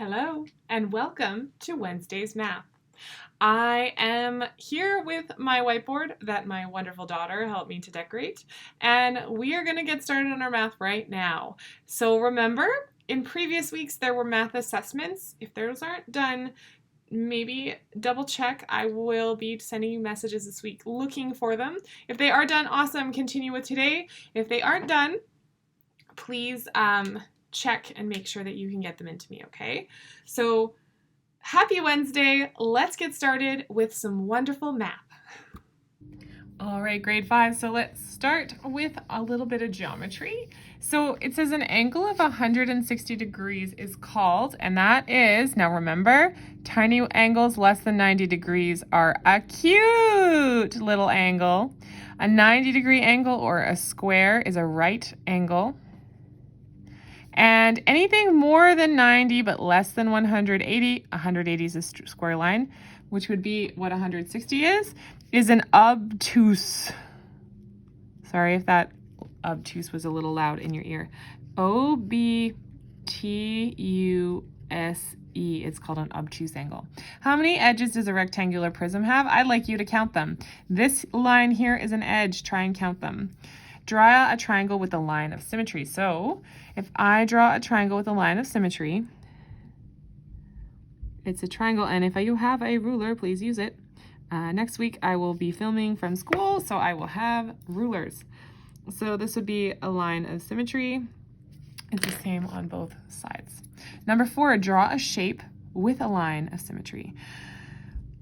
Hello, and welcome to Wednesday's Math. I am here with my whiteboard that my wonderful daughter helped me to decorate, and we are going to get started on our math right now. So remember, in previous weeks there were math assessments. If those aren't done, maybe double check. I will be sending you messages this week looking for them. If they are done, awesome, continue with today. If they aren't done, please check and make sure that you can get them into me, okay? So happy Wednesday. Let's get started with some wonderful math. All right, grade 5. So let's start with a little bit of geometry. So it says an angle of 160 degrees is called, and that is, now remember, tiny angles less than 90 degrees are a cute little angle. A 90-degree angle or a square is a right angle. And anything more than 90 but less than 180, 180 is a square line, which would be what 160 is an obtuse. Sorry if that obtuse was a little loud in your ear. O-B-T-U-S-E, it's called an obtuse angle. How many edges does a rectangular prism have? I'd like you to count them. This line here is an edge. Try and count them. Draw a triangle with a line of symmetry. So if I draw a triangle with a line of symmetry, it's a triangle, and if you have a ruler, please use it. Next week I will be filming from school, so I will have rulers. So this would be a line of symmetry. It's the same on both sides. Number 4, draw a shape with a line of symmetry.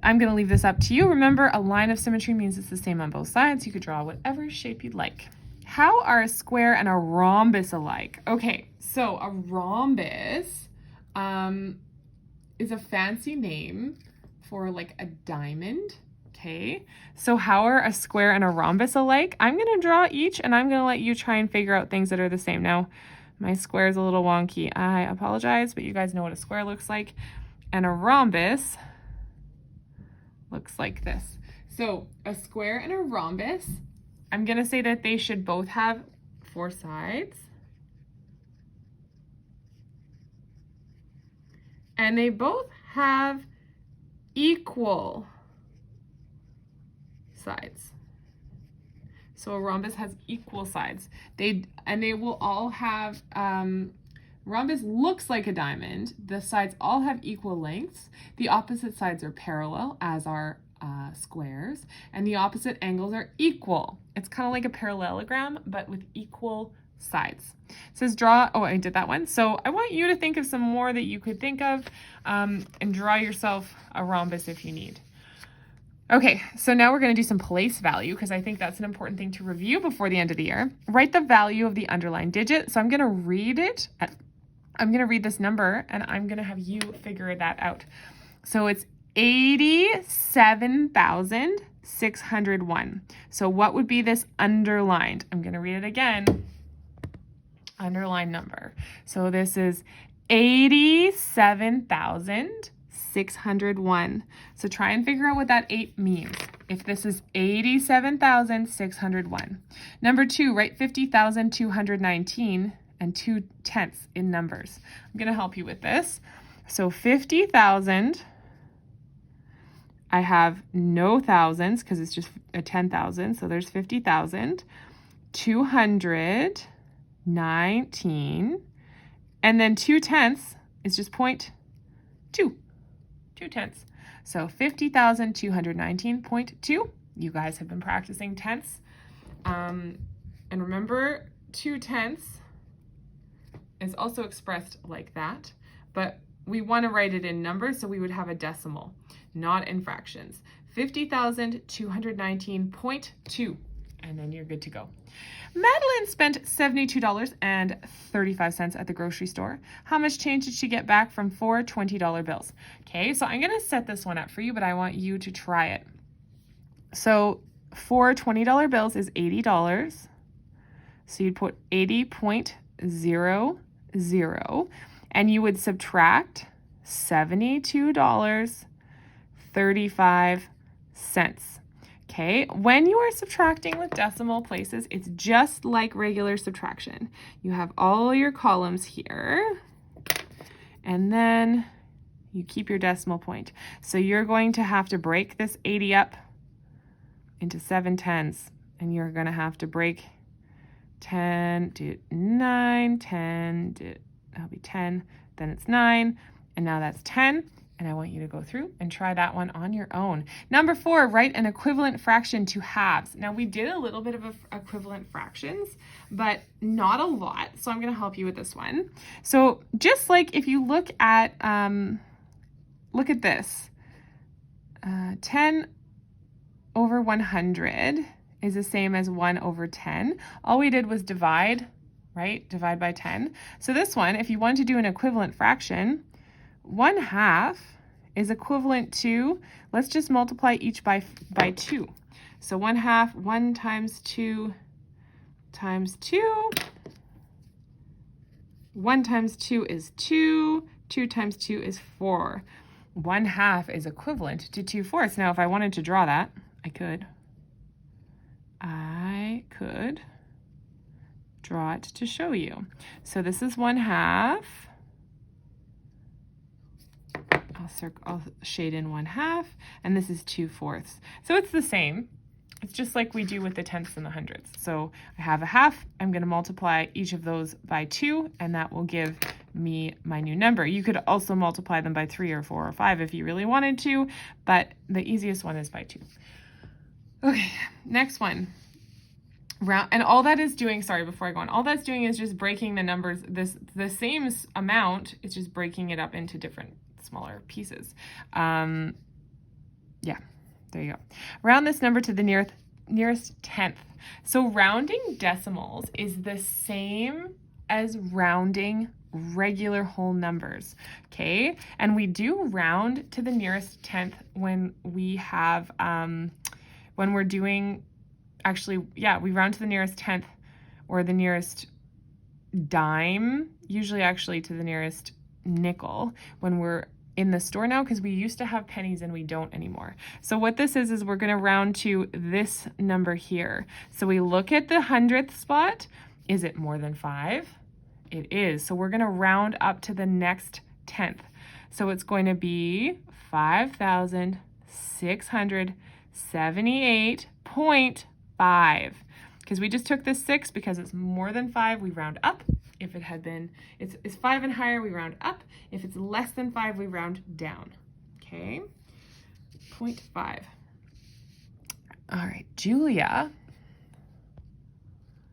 I'm going to leave this up to you. Remember, a line of symmetry means it's the same on both sides. You could draw whatever shape you'd like. How are a square and a rhombus alike? Okay, so a rhombus is a fancy name for like a diamond. Okay, so how are a square and a rhombus alike? I'm going to draw each, and I'm going to let you try and figure out things that are the same. Now, my square is a little wonky. I apologize, but you guys know what a square looks like. And a rhombus looks like this. So a square and a rhombus, I'm going to say that they should both have 4 sides. And they both have equal sides. So a rhombus has equal sides. They will all have, rhombus looks like a diamond. The sides all have equal lengths. The opposite sides are parallel, as are squares, and the opposite angles are equal. It's kind of like a parallelogram, but with equal sides. It says draw, oh, I did that one. So I want you to think of some more that you could think of, and draw yourself a rhombus if you need. Okay, so now we're going to do some place value, because I think that's an important thing to review before the end of the year. Write the value of the underlined digit. So I'm going to read it. I'm going to read this number, and I'm going to have you figure that out. So it's 87,601. So what would be this underlined? I'm going to read it again. Underlined number. So this is 87,601. So try and figure out what that 8 means. If this is 87,601. Number 2, write 50,219 and 2/10 in numbers. I'm going to help you with this. So 50,000, I have no thousands because it's just a 10,000. So there's 50,000. 219. And then 2/10 is just 0.2. 2/10. So 50,219.2. You guys have been practicing tenths. And remember, 2/10 is also expressed like that, but we want to write it in numbers, so we would have a decimal, not in fractions. 50,219.2, and then you're good to go. Madeline spent $72.35 at the grocery store. How much change did she get back from 4 $20 bills? Okay, so I'm going to set this one up for you, but I want you to try it. So 4 $20 bills is $80. So you'd put 80.00, and you would subtract $72.35. Okay, when you are subtracting with decimal places, it's just like regular subtraction. You have all your columns here, and then you keep your decimal point. So you're going to have to break this 80 up into 7 tens, and you're going to have to break 10 to 9, 10 to, that'll be 10, then it's 9, and now that's 10. And I want you to go through and try that one on your own. Number 4, write an equivalent fraction to halves. Now we did a little bit of equivalent fractions, but not a lot. So I'm going to help you with this one. So just like if you look at this, 10 over 100 is the same as 1 over 10. All we did was divide, right? Divide by 10. So this one, if you want to do an equivalent fraction, 1/2 is equivalent to, let's just multiply each by 2. So 1/2, 1 times 2 times 2. 1 times 2 is 2. 2 times 2 is 4. 1/2 is equivalent to 2/4. Now, if I wanted to draw that, I could draw it to show you. So this is 1/2. I'll shade in 1/2, and this is 2/4. So it's the same. It's just like we do with the tenths and the hundredths. So I have a half. I'm going to multiply each of those by 2, and that will give me my new number. You could also multiply them by 3 or 4 or 5 if you really wanted to, but the easiest one is by 2. Okay, next one. And all that is doing, sorry, before I go on, all that's doing is just breaking the numbers, the same amount, it's just breaking it up into different smaller pieces. Yeah, there you go. Round this number to the nearest tenth. So rounding decimals is the same as rounding regular whole numbers, okay? And we do round to the nearest tenth when we have, when we're doing, actually, yeah, we round to the nearest tenth or the nearest dime, usually actually to the nearest nickel when we're in the store now, because we used to have pennies and we don't anymore. So what this is we're going to round to this number here. So we look at the hundredth spot. Is it more than 5? It is. So we're going to round up to the next tenth. So it's going to be 5,678.5. Because we just took this 6 because it's more than 5, we round up. If it had been, it's 5 and higher, we round up. If it's less than 5, we round down. Okay, 0.5. All right, Julia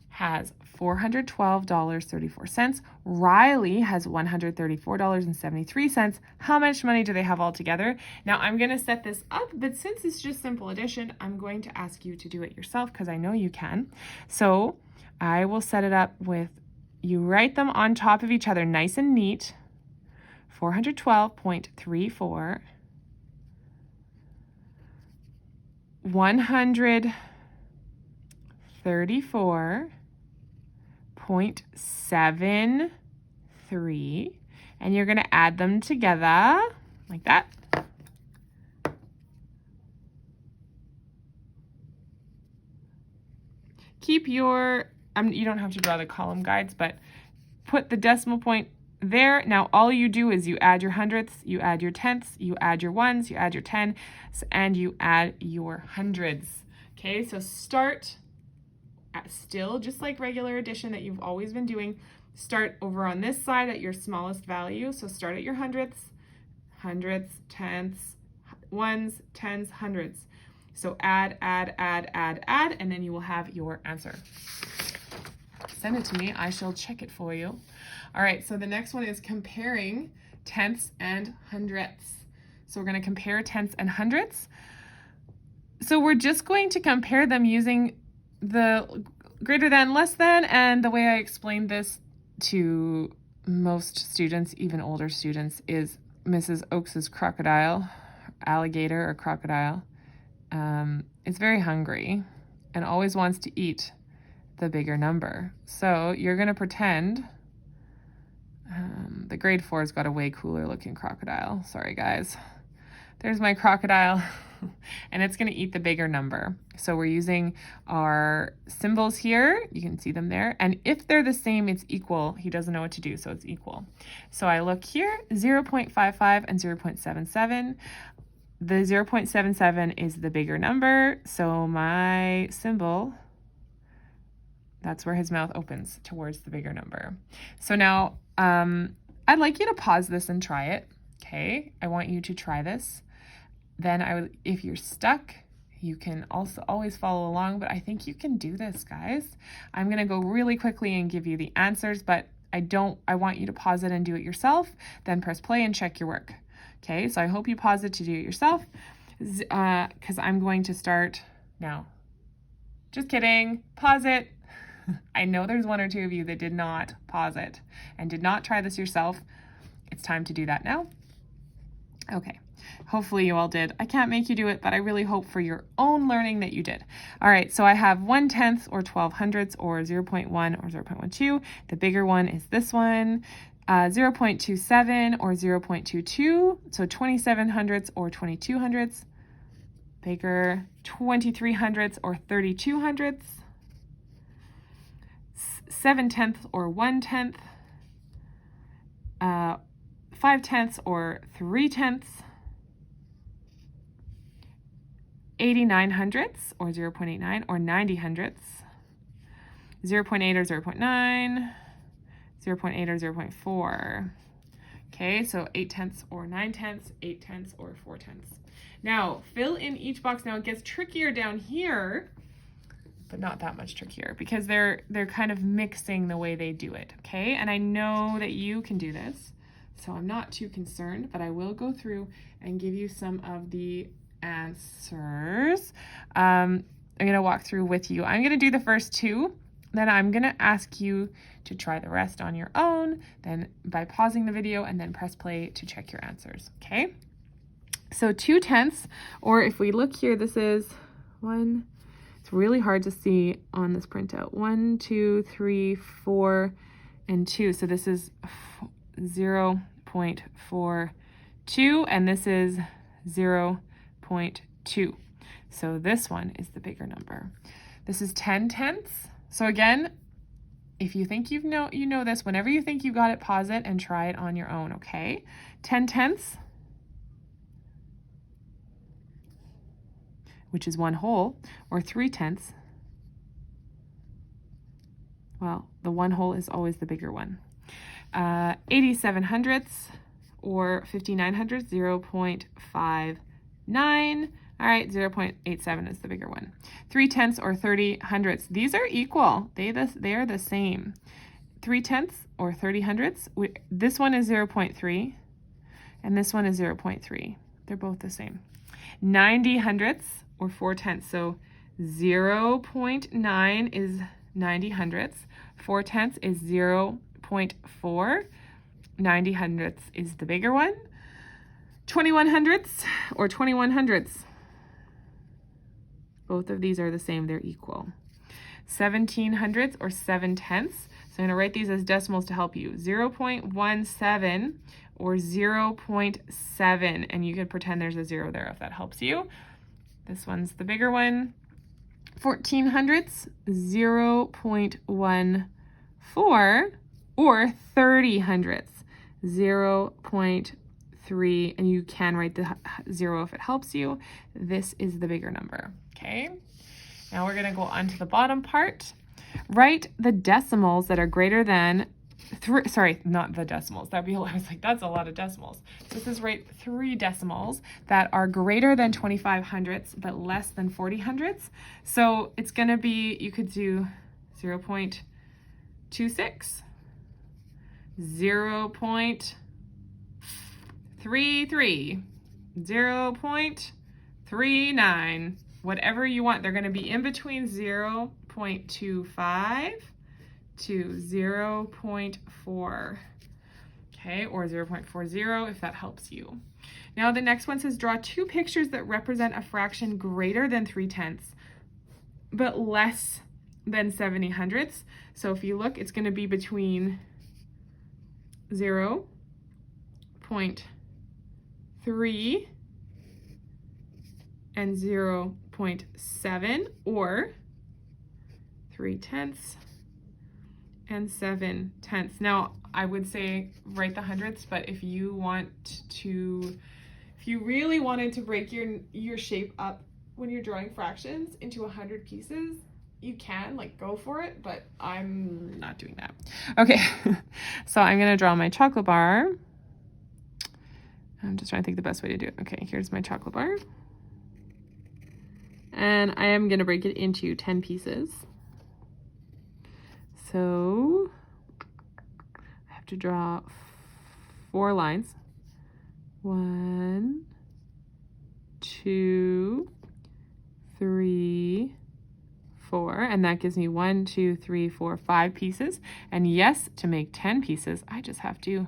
has $412.34. Riley has $134.73. How much money do they have all together? Now I'm going to set this up, but since it's just simple addition, I'm going to ask you to do it yourself because I know you can. So I will set it up with, you write them on top of each other nice and neat. 412.34, 134.73, and you're going to add them together like that. Keep your, you don't have to draw the column guides, but put the decimal point there. Now all you do is you add your hundredths, you add your tenths, you add your ones, you add your tens, and you add your hundreds. Okay, so start at still just like regular addition that you've always been doing. Start over on this side at your smallest value. So start at your hundredths, tenths, ones, tens, hundreds. So add, and then you will have your answer. Send it to me. I shall check it for you. All right, so the next one is comparing tenths and hundredths. So we're going to compare tenths and hundredths. So we're just going to compare them using the greater than, less than, and the way I explained this to most students, even older students, is Mrs. Oakes's crocodile, alligator or crocodile. It's very hungry and always wants to eat the bigger number. So you're going to pretend, the grade 4's got a way cooler looking crocodile. Sorry guys. there's my crocodile. And it's going to eat the bigger number. So we're using our symbols here. You can see them there. And if they're the same, it's equal. He doesn't know what to do, so it's equal. So I look here, 0.55 and 0.77. The 0.77 is the bigger number. So my symbol, that's where his mouth opens towards the bigger number. So now I'd like you to pause this and try it. Okay, I want you to try this. Then if you're stuck, you can also always follow along, but I think you can do this, guys. I'm gonna go really quickly and give you the answers, but I want you to pause it and do it yourself, then press play and check your work. Okay, so I hope you pause it to do it yourself, because I'm going to start now. Just kidding, pause it. I know there's one or two of you that did not pause it and did not try this yourself. It's time to do that now. Okay. Hopefully you all did. I can't make you do it, but I really hope for your own learning that you did. All right, so I have 1/10 or 1200ths or 0.1 or 0.12. The bigger one is this one, 0.27 or 0.22. So 2700ths or 2200ths. Bigger, 2300ths or 3200ths. 7/10 or 1/10. 5/10 or 3/10. 8900ths or 0.89 or 9000ths, 0.8 or 0.9, 0.8 or 0.4. Okay, so 8/10 or 9/10, 8/10 or 4/10. Now, fill in each box. Now, it gets trickier down here, but not that much trickier because they're kind of mixing the way they do it, okay? And I know that you can do this, so I'm not too concerned, but I will go through and give you some of the answers. I'm going to walk through with you. I'm going to do the first two, then I'm going to ask you to try the rest on your own, then by pausing the video and then press play to check your answers, okay? So 2/10, or if we look here, this is one, it's really hard to see on this printout, 1, 2, 3, 4, and 2. So this is 0.42, and this is 0.2. So this one is the bigger number. This is 10/10. So again, if you think you know this, whenever you think you got it, pause it and try it on your own, okay? 10/10, which is 1 whole, or 3/10. Well, the 1 whole is always the bigger one. 8700ths or 5900ths, 0.59. All right, 0.87 is the bigger one. 3/10 or 3000ths. These are equal. They are the same. 3/10 or 3000ths. This one is 0.3, and this one is 0.3. They're both the same. 9000ths or 4/10. So 0.9 is 9000ths. 4/10 is 0.4. 9000ths is the bigger one. 2100ths or 2100ths. Both of these are the same, they're equal. 1700ths or 7/10. So I'm going to write these as decimals to help you. 0.17 or 0.7, and you could pretend there's a 0 there if that helps you. This one's the bigger one. 1400ths, 0.14, or 3000ths, 0.3, and you can write the 0 if it helps you. This is the bigger number, okay? Now we're going to go on to the bottom part. Write the decimals that are greater than, sorry, not the decimals. That'd be, I was like, that's a lot of decimals. So this is write 3 decimals that are greater than 2500ths but less than 4000ths. So it's going to be, you could do 0.26, 0.33, 0.39, whatever you want. They're going to be in between 0.25 to 0.4, okay, or 0.40 if that helps you. Now the next one says draw 2 pictures that represent a fraction greater than 3/10 but less than 7000ths. So if you look, it's going to be between 0.3 and 0.7, or 3/10 and 7/10. Now, I would say write the hundredths, but if you really wanted to break your shape up when you're drawing fractions into 100 pieces, you can, like, go for it, but I'm not doing that. Okay, so I'm gonna draw my chocolate bar. I'm just trying to think the best way to do it. Okay, here's my chocolate bar. And I am gonna break it into 10 pieces. So I have to draw 4 lines. 1, 2, 3, 4, and that gives me 1, 2, 3, 4, 5 pieces. And yes, to make 10 pieces, I just have to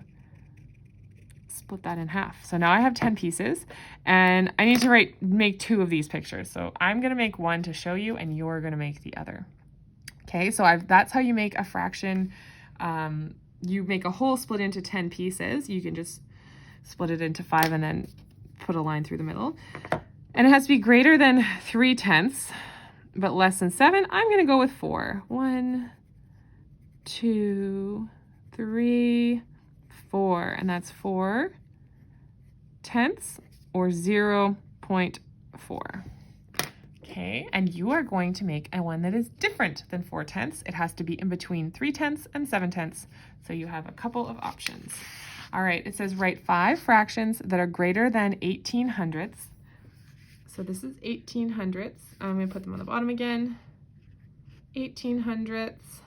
split that in half. So now I have 10 pieces, and I need to make 2 of these pictures. So I'm gonna make one to show you, and you're gonna make the other. Okay, so that's how you make a fraction. You make a whole split into 10 pieces. You can just split it into 5 and then put a line through the middle. And it has to be greater than 3/10, but less than 7. I'm gonna go with 4. 1, 2, 3, 4, and that's 4/10 or 0.4. Okay, and you are going to make a one that is different than 4/10. It has to be in between 3/10 and 7/10. So you have a couple of options. All right, it says write 5 fractions that are greater than 1800ths. So this is 1800ths. I'm going to put them on the bottom again. 1800ths,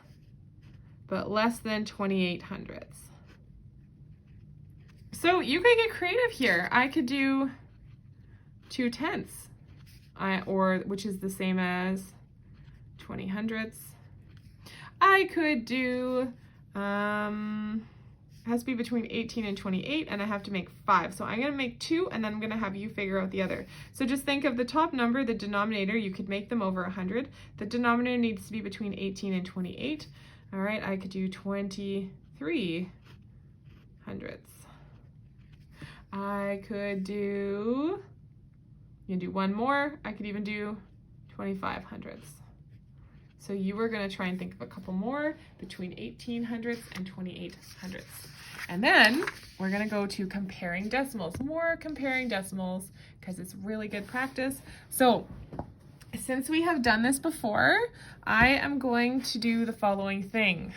but less than 2800ths. So you could get creative here. I could do 2/10, which is the same as 20/100ths. I could do, it has to be between 18 and 28, and I have to make 5. So I'm going to make 2, and then I'm going to have you figure out the other. So just think of the top number, the denominator. You could make them over 100. The denominator needs to be between 18 and 28. All right, I could do 23/100ths. I could do, you can do one more. I could even do 25/100ths. So you were going to try and think of a couple more between 1800ths and 2800ths. And then we're going to go to comparing decimals, more comparing decimals, because it's really good practice. So since we have done this before, I am going to do the following thing.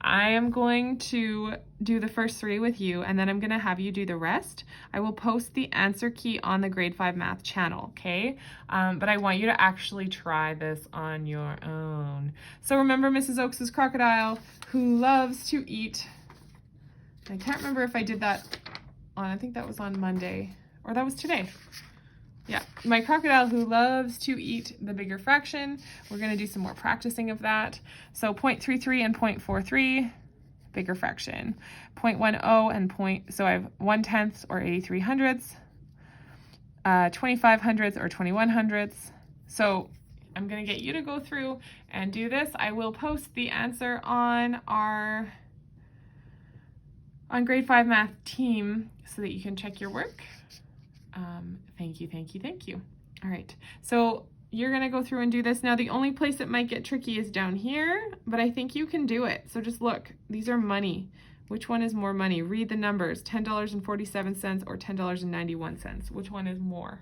I am going to do the first 3 with you, and then I'm going to have you do the rest. I will post the answer key on the Grade 5 Math channel, okay? But I want you to actually try this on your own. So remember Mrs. Oakes's crocodile who loves to eat. I can't remember if I did that on, I think that was on Monday, or that was today. Yeah, my crocodile who loves to eat the bigger fraction. We're going to do some more practicing of that. So 0.33 and 0.43, bigger fraction. 0.10 and so I have 1/10 or 83/100ths, 25/100ths or 21/100ths. So I'm going to get you to go through and do this. I will post the answer on our Grade 5 Math team so that you can check your work. Thank you, thank you, thank you. All right, so you're gonna go through and do this. Now, the only place it might get tricky is down here, but I think you can do it. So just look, these are money. Which one is more money? Read the numbers, $10.47 or $10.91. Which one is more?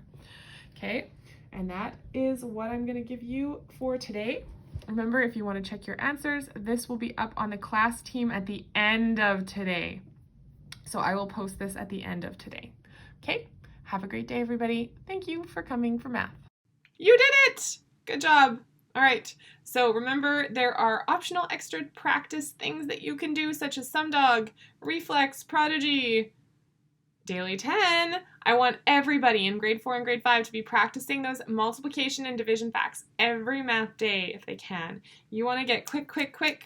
Okay, and that is what I'm gonna give you for today. Remember, if you wanna check your answers, this will be up on the class team at the end of today. So I will post this at the end of today, okay? Have a great day, everybody. Thank you for coming for math. You did it! Good job. All right, so remember there are optional extra practice things that you can do, such as Sum Dog, Reflex, Prodigy, Daily 10. I want everybody in grade 4 and grade 5 to be practicing those multiplication and division facts every math day if they can. You want to get quick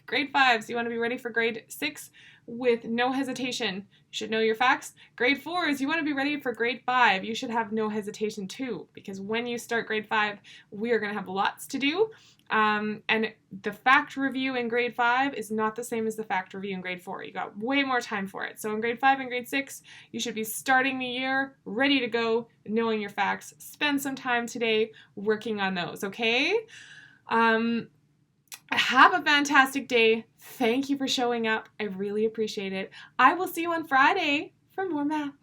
grade 5s. You want to be ready for grade 6 with no hesitation. should know your facts. Grade 4s, you want to be ready for grade 5. You should have no hesitation too, because when you start grade 5, we are going to have lots to do. And the fact review in grade 5 is not the same as the fact review in grade 4. You got way more time for it. So in grade 5 and grade 6, you should be starting the year ready to go, knowing your facts. Spend some time today working on those, okay? Have a fantastic day. Thank you for showing up. I really appreciate it. I will see you on Friday for more math.